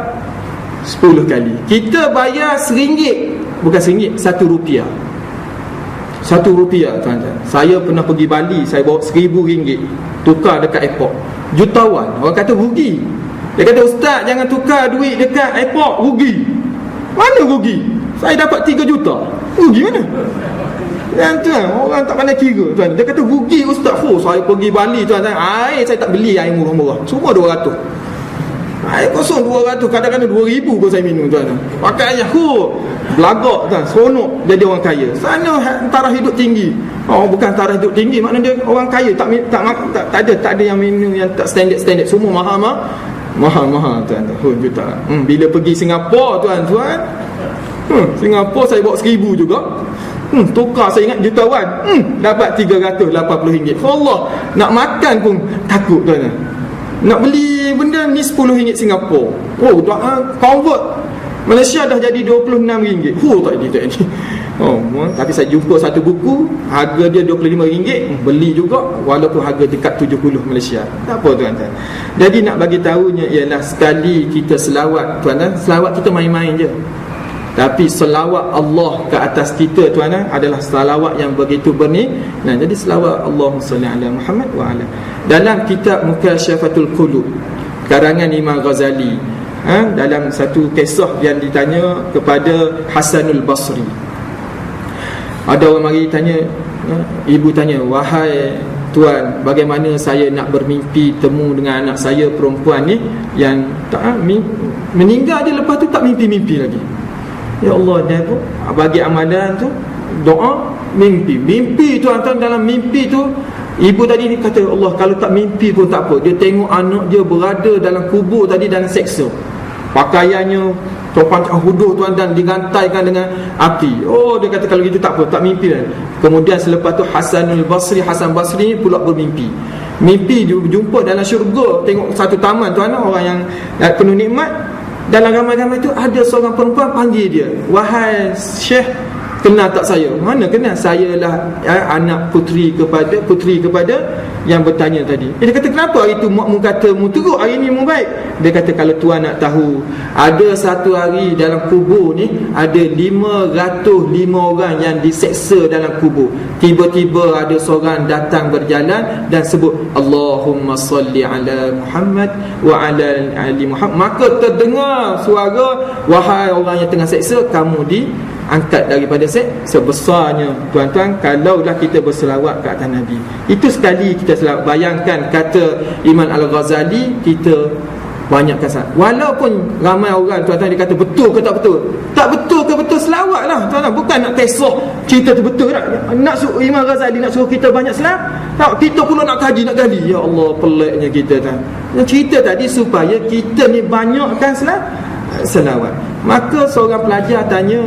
10 kali. Kita bayar RM1, bukan RM1, RM1. RM1 tuan-tuan. Saya pernah pergi Bali, saya bawa RM1,000 tukar dekat airport. Jutawan. Orang kata rugi. Dia kata, ustaz jangan tukar duit dekat airport, rugi. Mana rugi? Saya dapat 3 juta. Rugi mana? Tuan-tuan, orang tak pandai kira tuan. Dia kata rugi ustaz. Saya pergi Bali tuan-tuan, air saya tak beli air murah-murah, semua 200. Air kosong 200, kadang-kadang 2,000 pun saya minum tuan. Pakai ayah belagak tuan, seronok jadi orang kaya. Sana taraf hidup tinggi. Bukan taraf hidup tinggi, maknanya dia orang kaya, tak ada yang minum yang tak standard, semua mahal tuan. Juta. Bila pergi Singapura tuan-tuan, Singapura saya bawa RM1,000 juga. Tukar saya ingat jutawan, dapat RM380. Allah, nak makan pun takut tuan. Nak beli benda ni RM10 Singapura. Convert Malaysia dah jadi RM26. Tak ini. Tapi saya jumpa satu buku, harga dia RM25, beli juga walaupun harga dekat 70 Malaysia. Tak apa tuan-tuan. Jadi nak bagi tahunya ialah sekali kita selawat tuan-tuan, selawat kita main-main je. Tapi selawat Allah ke atas kita tuan-tuan adalah selawat yang begitu berni. Jadi selawat Allahumma salli ala Muhammad wa ala. Dalam kitab Mukasyafatul Qulub karangan Imam Ghazali, dalam satu kisah yang ditanya kepada Hasanul Basri. Ada orang mari tanya, ibu tanya, wahai tuan, bagaimana saya nak bermimpi temu dengan anak saya perempuan ni yang tak meninggal dia, lepas tu tak mimpi-mimpi lagi. Ya Allah, dia pun bagi amalan tu doa mimpi tuan-tuan. Dalam mimpi tu ibu tadi ni kata, Allah, kalau tak mimpi pun tak apa, dia tengok anak dia berada dalam kubur tadi dalam seksa, pakaiannya topan huduh tuan-tuan, digantaikan dengan api. Dia kata kalau gitu tak apa, tak mimpi lah. Kemudian selepas tu Hasan Basri ni pula bermimpi. Mimpi dia jumpa dalam syurga, tengok satu taman tuan-tuan, orang yang penuh nikmat. Dalam ramai-ramai itu ada seorang perempuan panggil dia, wahai Syekh, kenal tak saya? Mana kenal? Saya lah anak putri kepada yang bertanya tadi. Dia kata, kenapa hari tu mu kata mu teruk, hari ni mu baik? Dia kata, kalau tuan nak tahu, ada satu hari dalam kubur ni ada 505 orang yang diseksa dalam kubur. Tiba-tiba ada seorang datang berjalan dan sebut Allahumma salli ala Muhammad wa ala ali Muhammad. Maka terdengar suara, wahai orang yang tengah seksa, kamu diangkat daripada sebesarnya tuan-tuan kalaulah kita berselawat ke atas Nabi. Itu sekali kita selawat. Bayangkan kata Imam Al-Ghazali, kita banyakkan selawat. Walaupun ramai orang tuan-tuan dia kata betul ke tak betul, tak betul ke betul, selawat lah tuan-tuan. Bukan nak kisah cerita tu betul tak. Nak suruh Imam Ghazali nak suruh kita banyak selawat, tak, kita pula nak kaji, nak gali. Ya Allah, peliknya kita tuan. Cerita tadi supaya kita ni banyakkan selawat. Maka seorang pelajar tanya,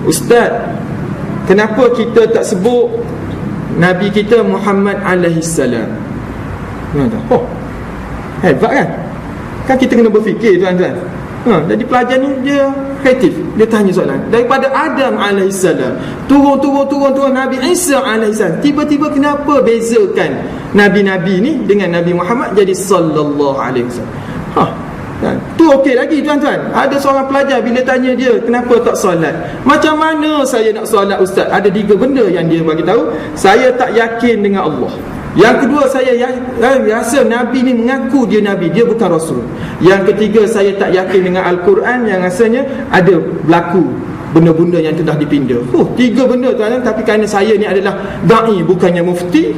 Ustaz, kenapa kita tak sebut Nabi kita Muhammad alaihi salam? Oh, hebat kan? Kan kita kena berfikir tuan-tuan. Jadi pelajar ni dia kreatif. Dia tanya soalan. Daripada Adam alaihissalam turun Nabi Isa alaihissalam, tiba-tiba kenapa bezakan Nabi-Nabi ni dengan Nabi Muhammad jadi sallallahu alaihi wasallam? Tu okey lagi tuan-tuan. Ada seorang pelajar bila tanya dia, kenapa tak solat? Macam mana saya nak solat ustaz? Ada 3 benda yang dia bagi tahu. Saya tak yakin dengan Allah. Yang kedua, saya rasa Nabi ni mengaku dia Nabi, dia bukan Rasul. Yang ketiga, saya tak yakin dengan Al-Quran yang rasanya ada berlaku benda-benda yang telah dipinda. 3 benda tuan-tuan. Tapi kerana saya ni adalah da'i, bukannya mufti,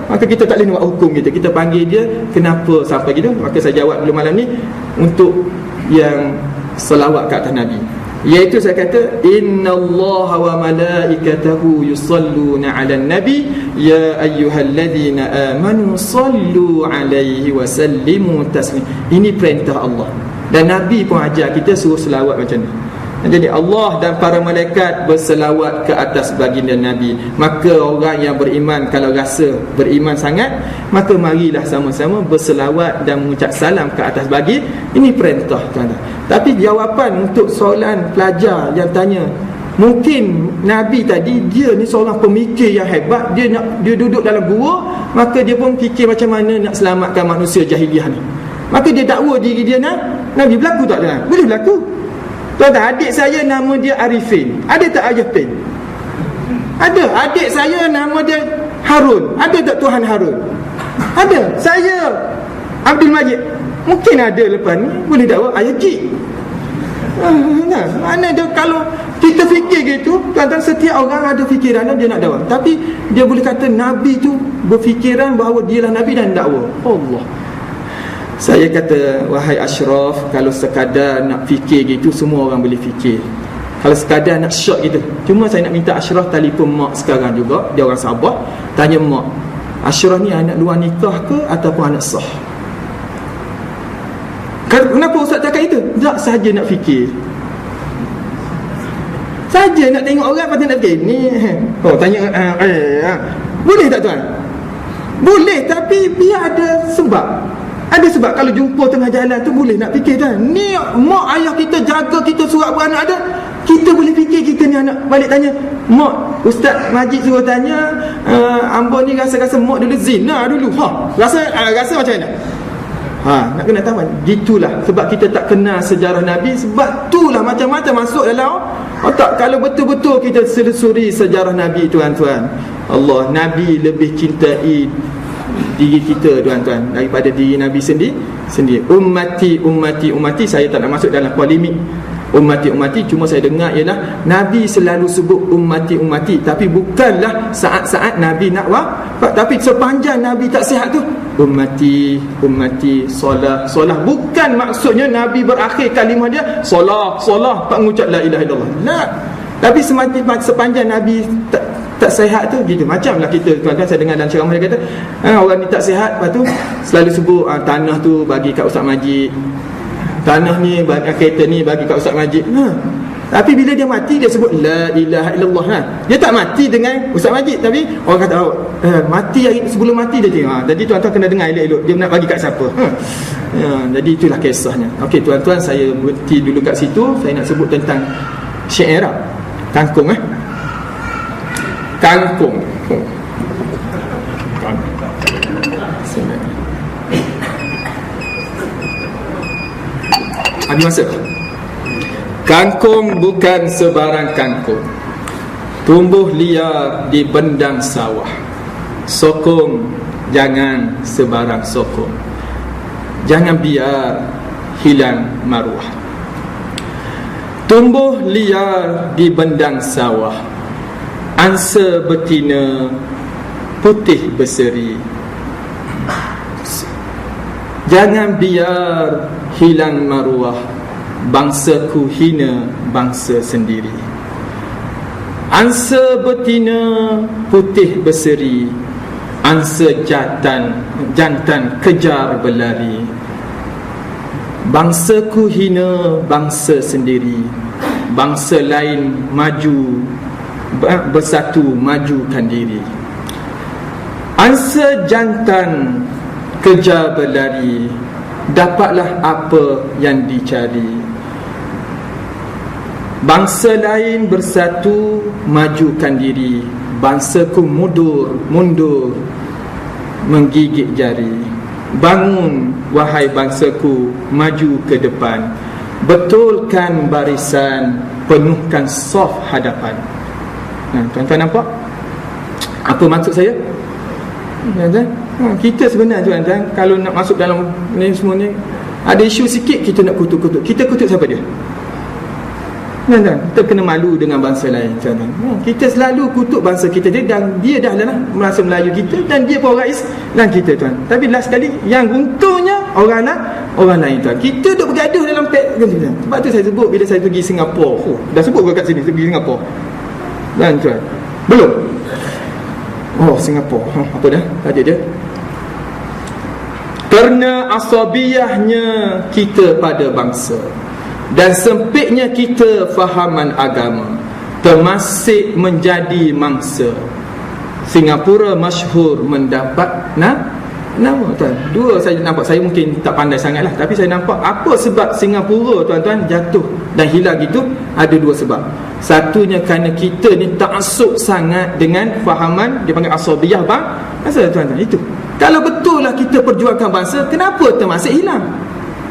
maka kita tak boleh buat hukum kita. Kita panggil dia, kenapa sampai gitu. Maka saya jawab dulu malam ni untuk yang selawat ke atas Nabi, iaitu saya kata, innallaha wa malaikatahu yusalluna 'alan nabi ya ayyuhalladzina amanu sallu 'alaihi wa sallimu taslima. Ini perintah Allah, dan Nabi pun ajar kita suruh selawat macam ni. Jadi Allah dan para malaikat berselawat ke atas baginda Nabi. Maka orang yang beriman, kalau rasa beriman sangat, maka marilah sama-sama berselawat dan mengucap salam ke atas bagi. Ini perintah tuan-tuan. Tapi jawapan untuk soalan pelajar yang tanya, mungkin Nabi tadi dia ni seorang pemikir yang hebat. Dia duduk dalam gua, maka dia pun fikir macam mana nak selamatkan manusia jahiliah ni. Maka dia dakwa diri dia Nabi. Berlaku tak tuan? Boleh berlaku. Tuan-tuan, adik saya nama dia Arifin. Ada tak ayah Pin? Ada. Adik saya nama dia Harun. Ada tak Tuhan Harun? Ada. Saya Abdul Majid. Mungkin ada lepas ni boleh dakwa ayah Cik. Mana dia, kalau kita fikir gitu, tuan-tuan, setiap orang ada fikiran dia nak dakwa. Tapi dia boleh kata Nabi tu berfikiran bahawa dialah Nabi dan dakwa. Allah. Saya kata, wahai Ashraf, kalau sekadar nak fikir gitu, semua orang boleh fikir. Kalau sekadar nak syok gitu. Cuma saya nak minta Ashraf telefon mak sekarang juga. Dia orang Sabah. Tanya mak, Ashraf ni anak luar nikah ke ataupun anak sah? Kenapa ustaz cakap itu? Tak saja nak fikir. Saja nak tengok orang, patut nak fikir ni. Tanya boleh tak tuan? Boleh, tapi biar ada sebab. Ada sebab. Kalau jumpa tengah jalan tu boleh nak fikir kan. Ni mak ayah kita jaga kita surat beranak ada, kita boleh fikir kita ni anak. Balik tanya, mak, Ustaz Majid suruh tanya, Ambon ni rasa-rasa mak dulu zina dulu. Rasa macam mana? Nak kena tahu. Gitulah. Sebab kita tak kenal sejarah Nabi. Sebab itulah macam-macam masuk dalam otak. Kalau betul-betul kita selusuri sejarah Nabi tuan-tuan, Allah, Nabi lebih cintai diri kita tuan-tuan daripada diri Nabi sendiri. Ummati, saya tak nak masuk dalam polemik ummati. Cuma saya dengar ialah Nabi selalu sebut ummati, tapi bukanlah saat-saat Nabi nak wafat. Tapi sepanjang Nabi tak sihat tu, ummati, solah. Bukan maksudnya Nabi berakhir kalimah dia solah, tak mengucap la ilaha illallah. Tak. Tapi sepanjang Nabi tak sihat tu gitu. Macamlah kita tuan-tuan, saya dengar dalam ceramah dia kata, orang ni tak sihat, lepas tu selalu sebut tanah tu bagi kat Ustaz Majid, tanah ni bagi kereta ni bagi kat Ustaz Majid. Tapi bila dia mati dia sebut la ilaha illallah. Dia tak mati dengan Ustaz Majid, tapi orang kata mati hari sebelum mati dia tengok. Jadi tuan-tuan kena dengar elok-elok dia nak bagi kat siapa. Jadi itulah kisahnya. Okey tuan-tuan, saya berhenti dulu kat situ. Saya nak sebut tentang syair Arab. Kangkung Kangkung. Habis masa. Kangkung bukan sebarang kangkung, tumbuh liar di bendang sawah. Sokong, jangan sebarang sokong, jangan biar hilang maruah. Tumbuh liar di bendang sawah, angsa betina putih berseri. Jangan biar hilang maruah, bangsaku hina bangsa sendiri. Angsa betina putih berseri, angsa jantan kejar berlari. Bangsaku hina bangsa sendiri, bangsa lain maju bersatu majukan diri. Angsa jantan kejar berlari, dapatlah apa yang dicari. Bangsa lain bersatu majukan diri, bangsaku mundur menggigit jari. Bangun wahai bangsaku, maju ke depan, betulkan barisan, penuhkan saf hadapan. Tuan-tuan nampak apa maksud saya? Kita sebenarnya tuan-tuan, kalau nak masuk dalam ni semua ni, ada isu sikit kita nak kutuk-kutuk. Kita kutuk siapa dia? Tuan-tuan, kita kena malu dengan bangsa lain, tuan-tuan. Kita selalu kutuk bangsa kita, dan dia dah lah merasa Melayu kita, dan dia pun orang Islam kita, tuan. Tapi last sekali yang untungnya orang lain, tuan. Kita duk bergaduh dalam sebab tu saya sebut bila saya pergi Singapura. Dah sebut ke kat sini pergi Singapura? Dan tuan, belum? Singapura. Apa dah tajuk dia? Kerana asabiyahnya kita pada bangsa dan sempitnya kita fahaman agama, termasuk menjadi mangsa. Singapura masyhur mendapat nama, tuan. Dua saya nampak, saya mungkin tak pandai sangatlah, tapi saya nampak apa sebab Singapura, tuan-tuan, jatuh dan hilang itu. Ada dua sebab. Satunya kerana kita ni ta'assub sangat dengan fahaman, dia panggil asabiyah bangsa, tuan-tuan. Itu kalau betul lah kita perjuangkan bangsa, kenapa termasuk hilang?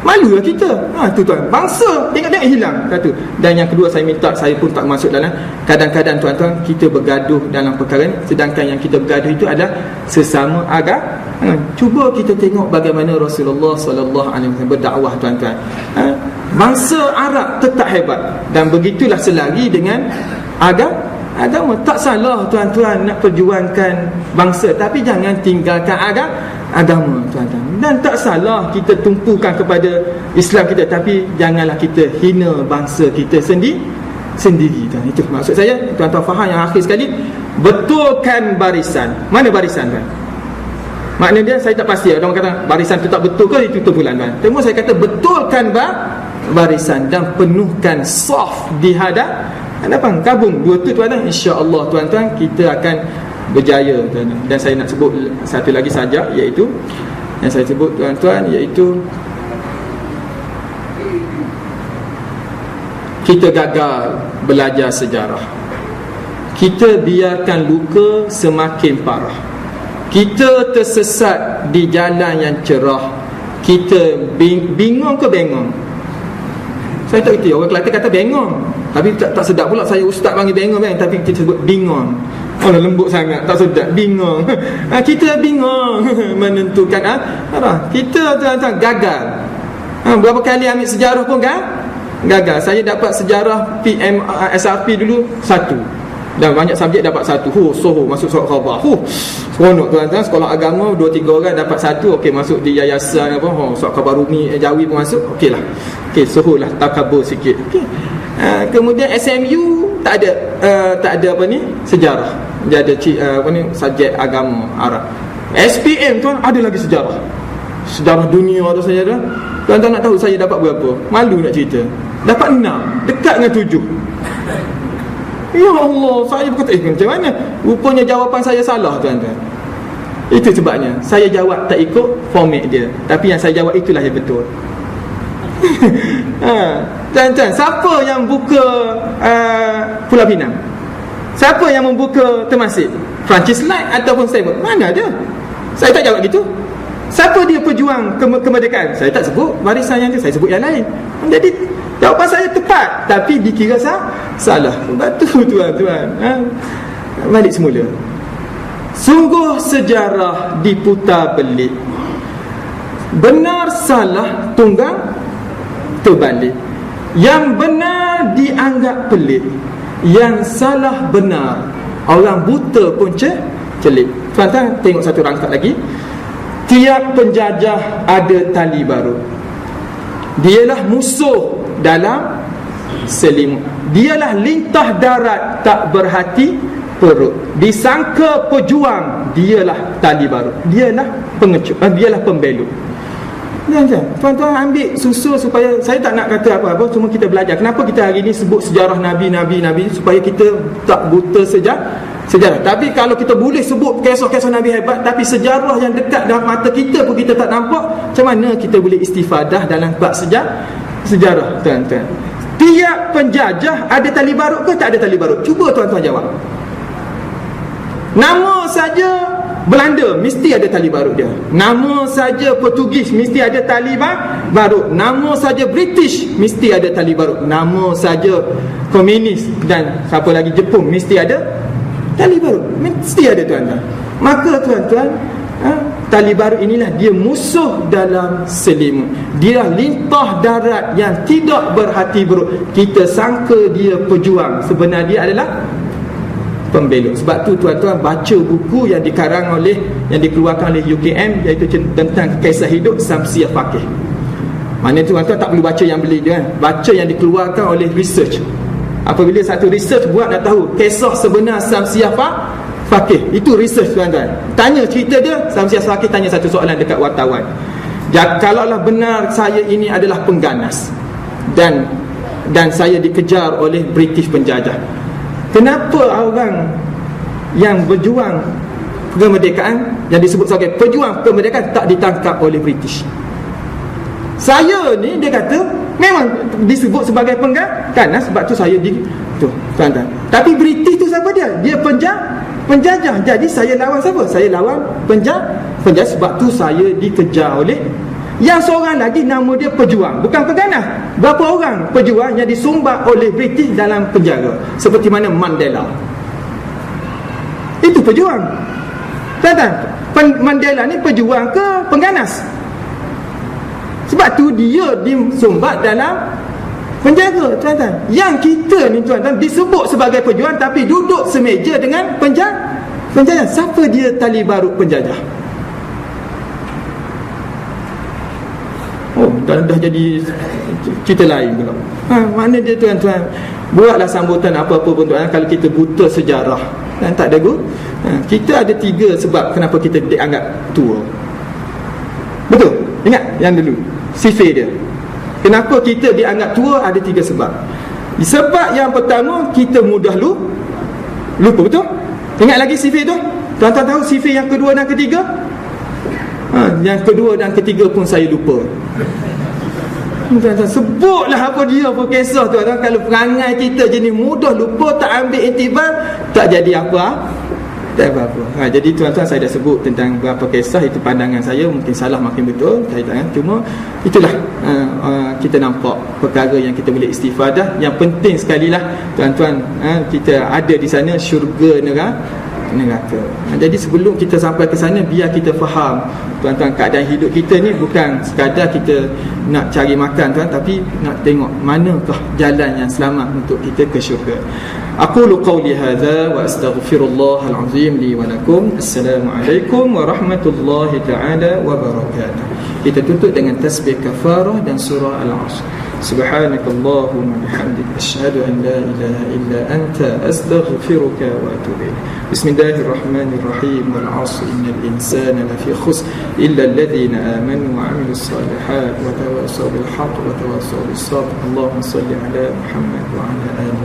Malulah kita. Tu tuan, bangsa tengok-tengok hilang. Satu. Dan yang kedua, saya minta, saya pun tak masuk dalam, kadang-kadang tuan-tuan kita bergaduh dalam perkara ni, sedangkan yang kita bergaduh itu adalah sesama agama. Cuba kita tengok bagaimana Rasulullah SAW berdakwah, tuan-tuan. Bangsa Arab tetap hebat, dan begitulah selagi dengan agama. Tak salah tuan-tuan nak perjuangkan bangsa, tapi jangan tinggalkan agama, tuan-tuan. Dan tak salah kita tumpukan kepada Islam kita, tapi janganlah kita hina bangsa kita sendiri, tuan. Itu maksud saya. Tuan-tuan faham yang akhir sekali, betulkan barisan. Mana barisan, tuan? Maknanya dia, saya tak pasti. Orang kata barisan tu tak betul ke, itu bulan, tuan. Tengok, saya kata betulkan barisan dan penuhkan saf di hadapan. Gabung dua tu, tuan-tuan. InsyaAllah, tuan-tuan, kita akan berjaya, tuan-tuan. Dan saya nak sebut satu lagi saja, iaitu yang saya sebut, tuan-tuan, iaitu kita gagal belajar sejarah. Kita biarkan luka semakin parah. Kita tersesat di jalan yang cerah. Kita bingung ke bengong? Saya tak kerti, orang Kelantan kata bengong, tapi tak sedap pula. Saya ustaz panggil bengong, tapi kita sebut bingung. Lembut sangat, tak sedap, bingung. Kita bingung menentukan arah. Kita tuan-tuan gagal. Berapa kali ambil sejarah pun gagal. Saya dapat sejarah PM SRP dulu 1, dan banyak subjek dapat 1. Soho masuk surat khabar. Seronok, tuan-tuan. Sekolah agama 2-3 orang dapat 1. Okey, masuk di yayasan apa, surat khabar Rumi Jawi pun masuk. Okeylah. Soho lah, takabur sikit. Okey. Kemudian SMU tak ada apa ni, sejarah. Dia ada subjek agama Arab. SPM, tuan, ada lagi sejarah dunia ada saja. Tuan-tuan nak tahu saya dapat berapa? Malu nak cerita. Dapat 6, dekat dengan 7. Ya Allah, saya berkata, macam mana? Rupanya jawapan saya salah, tuan-tuan. Itu sebabnya saya jawab tak ikut format dia, tapi yang saya jawab itulah yang betul. Tuan-tuan, siapa yang buka Pulau Pinang? Siapa yang membuka Temasek? Francis Light ataupun Stable? Mana ada? Saya tak jawab gitu. Siapa dia pejuang kemerdekaan? Saya tak sebut barisan yang tu, saya sebut yang lain. Jadi jawapan saya tepat, tapi dikira salah. Betul, tuan-tuan. Balik semula. Sungguh sejarah diputar belik, benar salah tunggang terbalik. Yang benar dianggap pelik, yang salah benar. Orang buta pun celik. Tuan-tuan, tengok satu rangkap lagi. Tiap penjajah ada tali baru. Dialah musuh dalam selimut. Dialah lintah darat tak berhati perut. Disangka pejuang, dialah tali baru. Dialah pengecut, dialah pembelot. Tuan-tuan ambil susul supaya, saya tak nak kata apa-apa, cuma kita belajar. Kenapa kita hari ni sebut sejarah Nabi, supaya kita tak buta sejarah. Tapi kalau kita boleh sebut kisah-kisah Nabi hebat, tapi sejarah yang dekat dalam mata kita pun kita tak nampak, macam mana kita boleh istifadah dalam bab sejarah, tuan-tuan? Tiap penjajah ada tali barut ke tak ada tali barut? Cuba tuan-tuan jawab. Nama saja Belanda mesti ada tali barut dia. Nama saja Portugis mesti ada tali barut. Nama saja British mesti ada tali barut. Nama saja komunis dan siapa lagi, Jepun, mesti ada tali barut. Mesti ada, tuan-tuan. Maka tuan-tuan, tali barut inilah dia musuh dalam selimut. Dia lintah darat yang tidak berhati buruk. Kita sangka dia pejuang, sebenarnya dia adalah pembelot. Sebab tu tuan-tuan baca buku yang dikeluarkan oleh UKM, iaitu tentang kisah hidup Samsiah Faqih. Maknanya tuan-tuan tak perlu baca yang beli je, baca yang dikeluarkan oleh research. Apabila satu research buat, nak tahu kisah sebenar Samsiah Faqih, itu research, tuan-tuan. Tanya cerita dia, Samsiah Faqih tanya satu soalan dekat wartawan. Kalaulah benar saya ini adalah pengganas dan saya dikejar oleh British penjajah, kenapa orang yang berjuang kemerdekaan, yang disebut sebagai pejuang kemerdekaan, tak ditangkap oleh British? Saya ni, dia kata, memang disebut sebagai pengganas, sebab tu saya tu, tuan-tuan. Tapi British tu siapa dia? Dia penjajah. Jadi saya lawan siapa? Saya lawan penjajah. Sebab tu saya dikejar oleh. Yang seorang lagi nama dia pejuang, bukan pengganas. Berapa orang pejuang yang disumbat oleh British dalam penjara, seperti mana Mandela. Itu pejuang, tuan-tuan. Mandela ni pejuang ke pengganas? Sebab tu dia disumbat dalam penjara, tuan-tuan. Yang kita ni, tuan-tuan, disebut sebagai pejuang tapi duduk semeja dengan penjajah. Siapa dia tali barut penjajah? Oh, dah jadi cerita lain pula. Mana dia, tuan-tuan? Buatlah sambutan apa-apa pun, tuan. Kalau kita buta sejarah dan tak ada kita ada 3 sebab kenapa kita dianggap tua. Betul? Ingat yang dulu, sifir dia. Kenapa kita dianggap tua? Ada 3 sebab. Sebab yang pertama, kita mudah lupa. Betul? Ingat lagi sifir tu? Tuan-tuan tahu sifir yang kedua dan ketiga? Yang kedua dan ketiga pun saya lupa. Tuan-tuan, sebutlah apa dia, apa kisah, tuan-tuan. Kalau perangai kita jenis mudah lupa, tak ambil iktibar, tak jadi apa. Jadi tuan-tuan, saya dah sebut tentang beberapa kisah. Itu pandangan saya, mungkin salah makin betul, saya tak. Cuma itulah kita nampak perkara yang kita boleh istifadah. Yang penting sekali lah, tuan-tuan, kita ada di sana syurga neraka. Jadi sebelum kita sampai ke sana, biar kita faham, tuan-tuan, keadaan hidup kita ni bukan sekadar kita nak cari makan, tuan, tapi nak tengok manakah jalan yang selamat untuk kita ke syurga. Aqulu qawli hadza wa astaghfirullahal azim li wa lakum. Assalamualaikum warahmatullahi taala wabarakatuh. Kita tutup dengan tasbih kafarah dan surah Al-Asr. Subhanakallahumma bihamdika asyhadu an la ilaha illa anta astaghfiruka wa atubu ilaik. Bismillahirrahmanirrahim. Wal 'asr innal insana lafi khusr illa alladhina amanu wa 'amilus salihat wa tawassaw bil haqqi wa tawassaw bis sabr. Allahumma shalli ala Muhammad wa ala ali